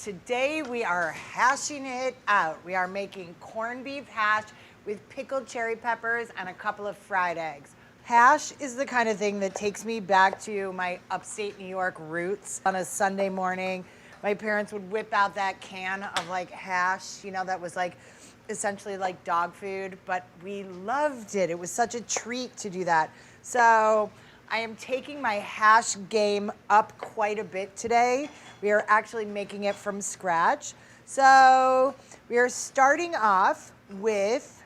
Today we are hashing it out. We are making corned beef hash with pickled cherry peppers and a couple of fried eggs. Hash is the kind of thing that takes me back to my upstate New York roots. On a Sunday morning, my parents would whip out that can of like hash, that was like essentially like dog food, but we loved it. It was such a treat to do that. So I am taking my hash game up quite a bit today. We are actually making it from scratch. So we are starting off with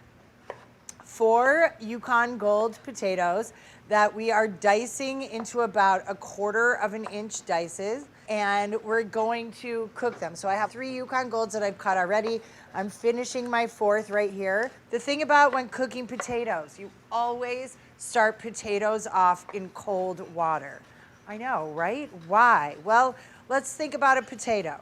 4 Yukon Gold potatoes that we are dicing into about 1/4 inch dices, and we're going to cook them. So I have 3 Yukon Golds that I've cut already. I'm finishing my 4th right here. The thing about when cooking potatoes, you always start potatoes off in cold water. I know, right? Why? Well, let's think about a potato.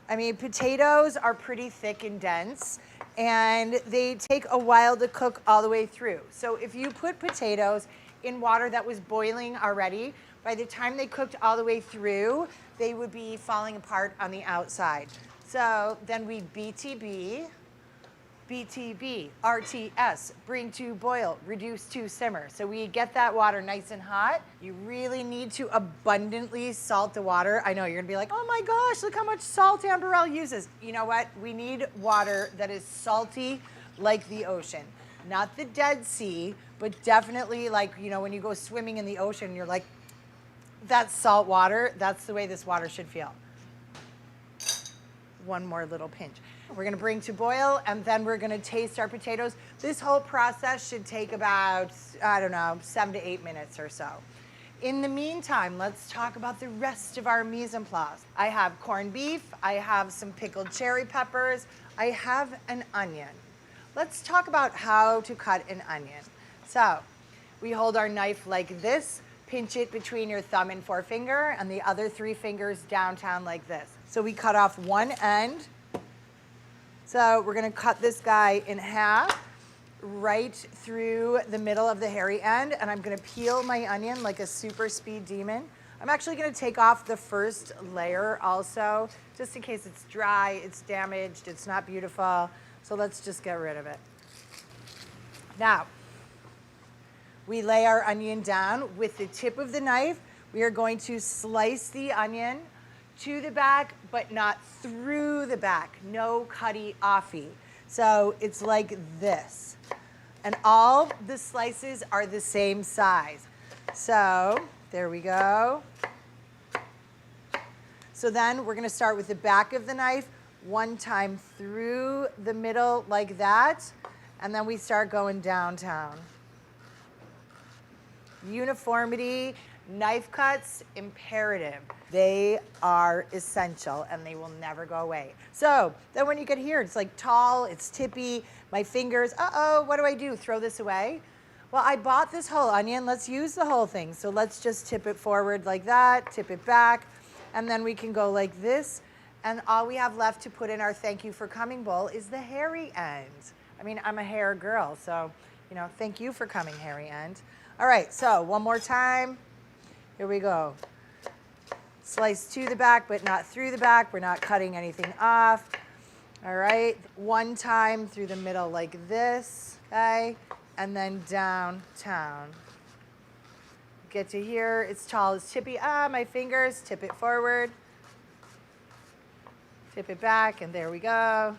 I mean, potatoes are pretty thick and dense, and they take a while to cook all the way through. So if you put potatoes in water that was boiling already, by the time they cooked all the way through, they would be falling apart on the outside. So then we BTB, RTS, bring to boil, reduce to simmer. So we get that water nice and hot. You really need to abundantly salt the water. I know you're gonna be like, oh my gosh, look how much salt Ann Burrell uses. You know what? We need water that is salty like the ocean. Not the Dead Sea, but definitely like, when you go swimming in the ocean, you're like, that's salt water. That's the way this water should feel. One more little pinch. We're gonna bring to boil, and then we're gonna taste our potatoes. This whole process should take about, 7 to 8 minutes or so. In the meantime, let's talk about the rest of our mise en place. I have corned beef, I have some pickled cherry peppers, I have an onion. Let's talk about how to cut an onion. So, we hold our knife like this, pinch it between your thumb and forefinger, and the other 3 fingers downtown like this. So we cut off one end. So we're gonna cut this guy in half, right through the middle of the hairy end, and I'm gonna peel my onion like a super speed demon. I'm actually gonna take off the first layer also, just in case it's dry, it's damaged, it's not beautiful. So let's just get rid of it. Now, we lay our onion down with the tip of the knife. We are going to slice the onion to the back, but not through the back. No cutty offy. So it's like this. And all the slices are the same size. So there we go. So then we're gonna start with the back of the knife, one time through the middle like that, and then we start going downtown. Uniformity, knife cuts, imperative. They are essential and they will never go away. So then when you get here, it's like tall, it's tippy, my fingers, what do I do? Throw this away? Well, I bought this whole onion, let's use the whole thing. So let's just tip it forward like that, tip it back, and then we can go like this. And all we have left to put in our thank you for coming bowl is the hairy end. I mean, I'm a hair girl, so, thank you for coming, hairy end. All right, so one more time. Here we go. Slice to the back, but not through the back. We're not cutting anything off. All right, one time through the middle like this, okay? And then downtown. Get to here, it's tall as tippy. My fingers, tip it forward. Tip it back, and there we go.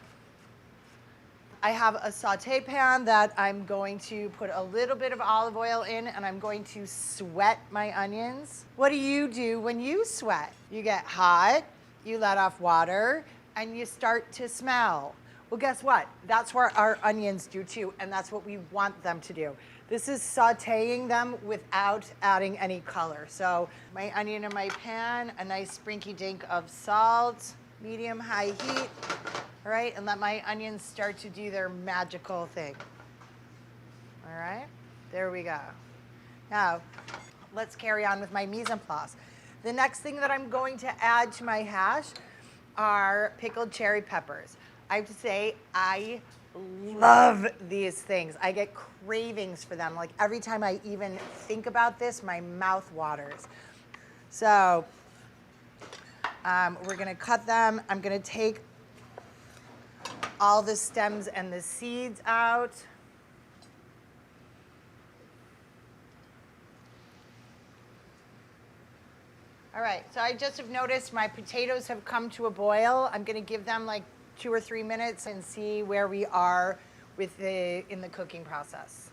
I have a saute pan that I'm going to put a little bit of olive oil in, and I'm going to sweat my onions. What do you do when you sweat? You get hot, you let off water, and you start to smell. Well, guess what? That's what our onions do too, and that's what we want them to do. This is sauteing them without adding any color. So my onion in my pan, a nice sprinky dink of salt, medium high heat. All right, and let my onions start to do their magical thing. All right, there we go. Now, let's carry on with my mise en place. The next thing that I'm going to add to my hash are pickled cherry peppers. I have to say, I love these things. I get cravings for them. Like every time I even think about this, my mouth waters. So We're gonna cut them. I'm gonna take all the stems and the seeds out. All right, so I just have noticed my potatoes have come to a boil. I'm gonna give them like 2 or 3 minutes and see where we are in the cooking process.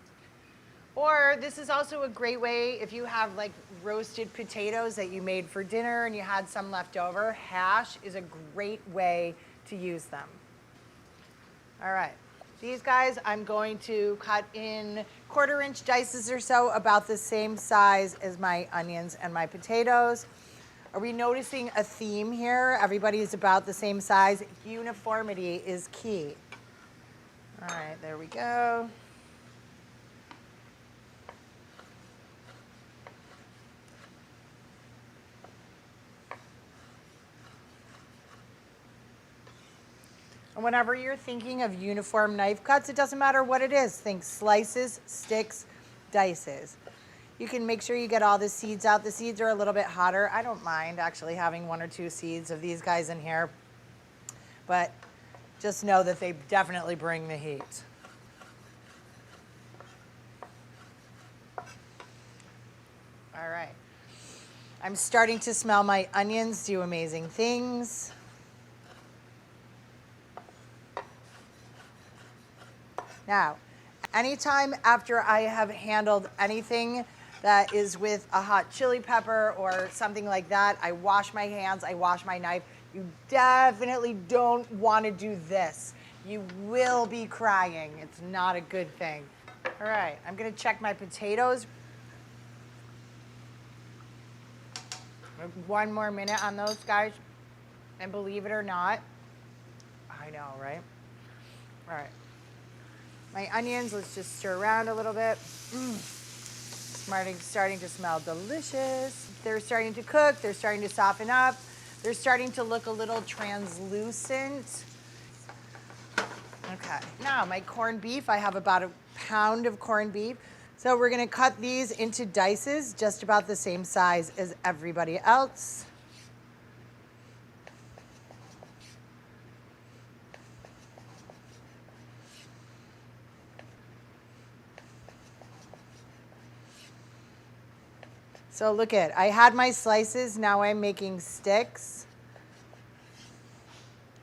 Or this is also a great way if you have like roasted potatoes that you made for dinner and you had some left over, hash is a great way to use them. All right, these guys I'm going to cut in 1/4 inch dices or so, about the same size as my onions and my potatoes. Are we noticing a theme here? Everybody's about the same size. Uniformity is key. All right, there we go. And whenever you're thinking of uniform knife cuts, it doesn't matter what it is. Think slices, sticks, dices. You can make sure you get all the seeds out. The seeds are a little bit hotter. I don't mind actually having 1 or 2 seeds of these guys in here, but just know that they definitely bring the heat. All right. I'm starting to smell my onions do amazing things. Now, anytime after I have handled anything that is with a hot chili pepper or something like that, I wash my hands, I wash my knife. You definitely don't want to do this. You will be crying. It's not a good thing. All right, I'm gonna check my potatoes. 1 more minute on those guys. And believe it or not, I know, right? All right. My onions, let's just stir around a little bit. Starting to smell delicious. They're starting to cook, they're starting to soften up. They're starting to look a little translucent. Okay, now my corned beef, I have about 1 pound of corned beef. So we're gonna cut these into dices, just about the same size as everybody else. So look at, I had my slices, now I'm making sticks.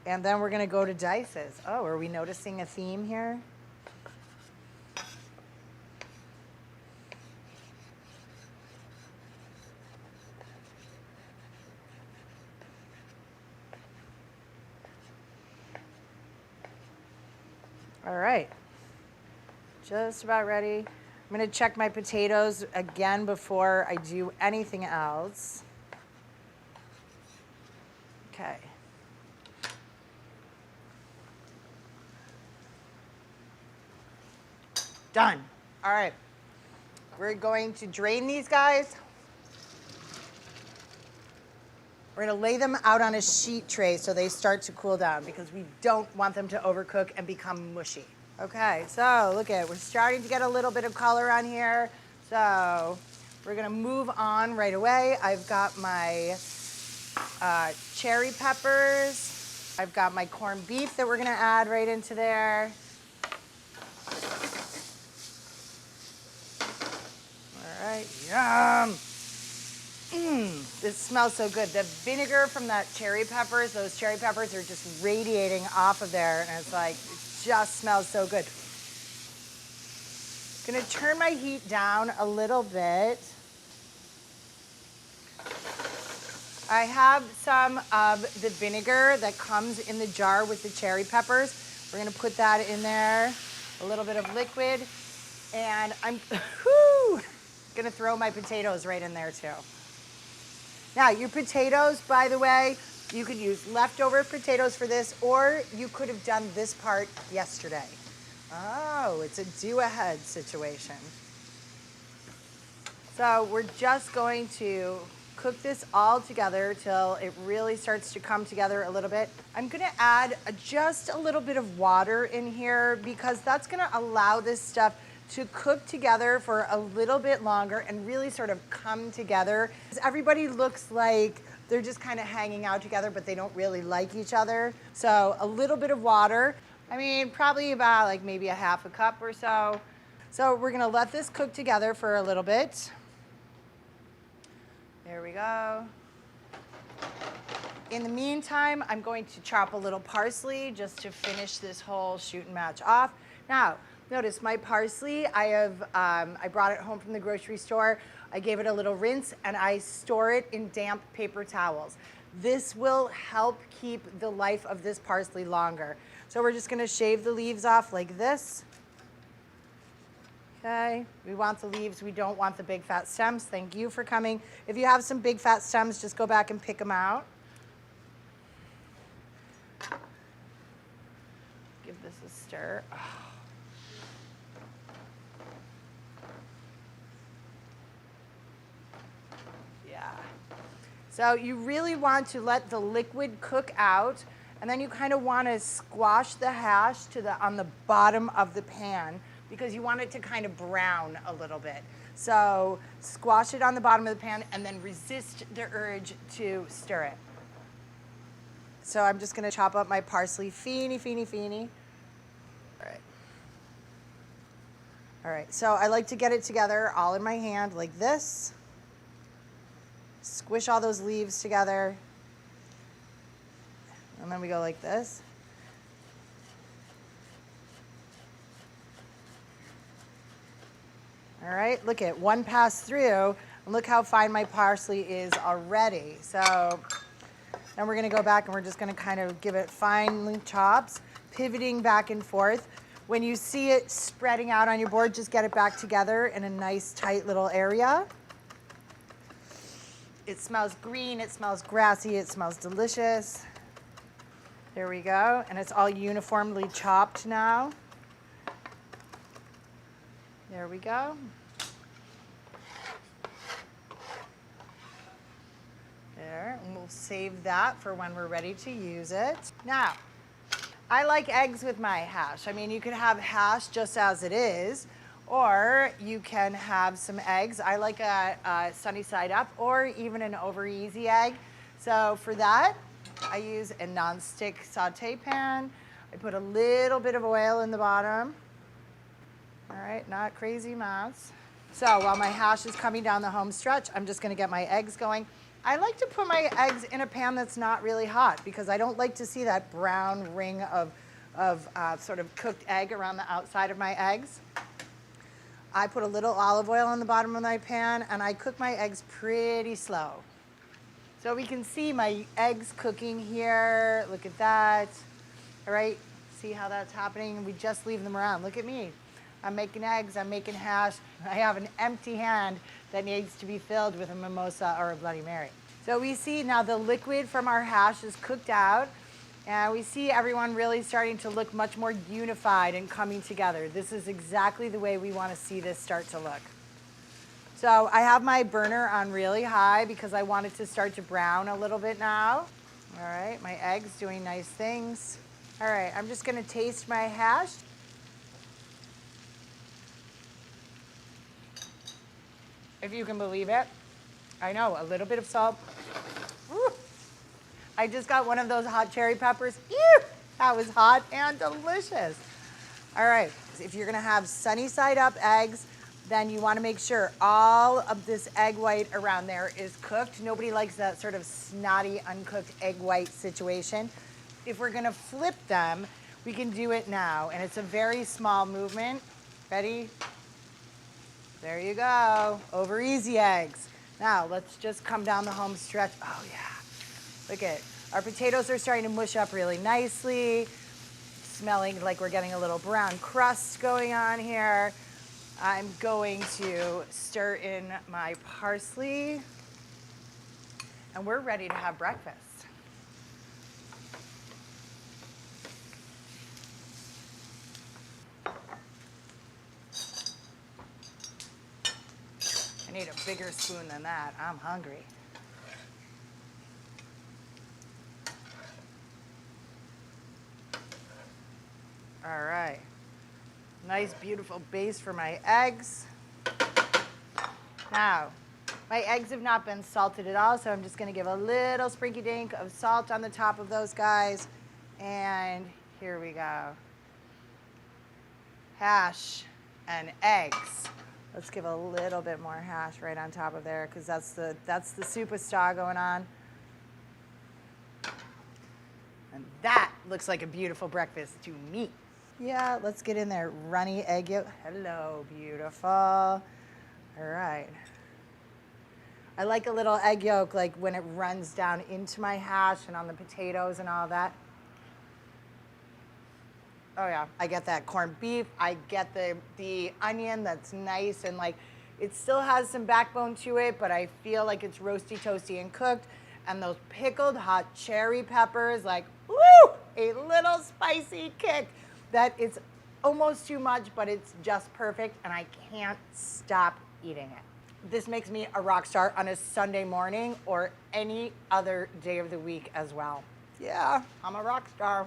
And then we're gonna go to dices. Oh, are we noticing a theme here? All right, just about ready. I'm gonna check my potatoes again before I do anything else. Okay. Done. All right, we're going to drain these guys. We're gonna lay them out on a sheet tray so they start to cool down because we don't want them to overcook and become mushy. Okay, so look at, we're starting to get a little bit of color on here. So we're gonna move on right away. I've got my cherry peppers. I've got my corned beef that we're gonna add right into there. All right, yum. This smells so good. The vinegar from that cherry peppers, those cherry peppers are just radiating off of there, and it's like, just smells so good. Gonna turn my heat down a little bit. I have some of the vinegar that comes in the jar with the cherry peppers. We're gonna put that in there, a little bit of liquid, and I'm gonna throw my potatoes right in there too. Now, your potatoes, by the way, you could use leftover potatoes for this, or you could have done this part yesterday. Oh, it's a do-ahead situation. So we're just going to cook this all together till it really starts to come together a little bit. I'm gonna add just a little bit of water in here because that's gonna allow this stuff to cook together for a little bit longer and really sort of come together. Everybody looks like they're just kind of hanging out together, but they don't really like each other. So a little bit of water. I mean, probably about like maybe a half a cup or so. So we're gonna let this cook together for a little bit. There we go. In the meantime, I'm going to chop a little parsley just to finish this whole shoot and match off. Now, notice my parsley, I brought it home from the grocery store. I gave it a little rinse and I store it in damp paper towels. This will help keep the life of this parsley longer. So we're just gonna shave the leaves off like this. Okay, we want the leaves, we don't want the big fat stems. Thank you for coming. If you have some big fat stems, just go back and pick them out. Give this a stir. Oh. Yeah. So you really want to let the liquid cook out, and then you kind of want to squash the hash on the bottom of the pan because you want it to kind of brown a little bit. So squash it on the bottom of the pan and then resist the urge to stir it. So I'm just gonna chop up my parsley, feeny. All right, so I like to get it together all in my hand like this. Squish all those leaves together. And then we go like this. All right, look at one pass through, and look how fine my parsley is already. So then we're gonna go back and we're just gonna kind of give it fine chops, pivoting back and forth. When you see it spreading out on your board, just get it back together in a nice tight little area. It smells green, it smells grassy, it smells delicious. There we go, and it's all uniformly chopped now. There we go. There, and we'll save that for when we're ready to use it. Now, I like eggs with my hash. I mean, you could have hash just as it is, or you can have some eggs. I like a sunny side up or even an over easy egg. So for that, I use a non-stick saute pan. I put a little bit of oil in the bottom. All right, not crazy amounts. So while my hash is coming down the home stretch, I'm just gonna get my eggs going. I like to put my eggs in a pan that's not really hot because I don't like to see that brown ring of sort of cooked egg around the outside of my eggs. I put a little olive oil on the bottom of my pan and I cook my eggs pretty slow. So we can see my eggs cooking here. Look at that. All right, see how that's happening? We just leave them around. Look at me. I'm making eggs, I'm making hash. I have an empty hand that needs to be filled with a mimosa or a Bloody Mary. So we see now the liquid from our hash is cooked out, and we see everyone really starting to look much more unified and coming together. This is exactly the way we want to see this start to look. So I have my burner on really high because I want it to start to brown a little bit now. All right, my eggs doing nice things. All right, I'm just gonna taste my hash. If you can believe it. I know, a little bit of salt. Woo. I just got one of those hot cherry peppers. Ew, that was hot and delicious. All right, if you're gonna have sunny side up eggs, then you wanna make sure all of this egg white around there is cooked. Nobody likes that sort of snotty, uncooked egg white situation. If we're gonna flip them, we can do it now, and it's a very small movement. Ready? There you go, over easy eggs. Now let's just come down the home stretch. Oh yeah, look at, our potatoes are starting to mush up really nicely, smelling like we're getting a little brown crust going on here. I'm going to stir in my parsley, and we're ready to have breakfast. I need a bigger spoon than that. I'm hungry. All right. Nice, beautiful base for my eggs. Now, My eggs have not been salted at all, so I'm just gonna give a little sprinky dink of salt on the top of those guys. And here we go. Hash and eggs. Let's give a little bit more hash right on top of there because that's the superstar going on. And that looks like a beautiful breakfast to me. Yeah, let's get in there. Runny egg yolk. Hello, beautiful. All right. I like a little egg yolk, like when it runs down into my hash and on the potatoes and all that. Oh yeah, I get that corned beef. I get the onion that's nice and like it still has some backbone to it, but I feel like it's roasty, toasty, and cooked. And those pickled hot cherry peppers, like woo, a little spicy kick that it's almost too much, but it's just perfect, and I can't stop eating it. This makes me a rock star on a Sunday morning or any other day of the week as well. Yeah, I'm a rock star.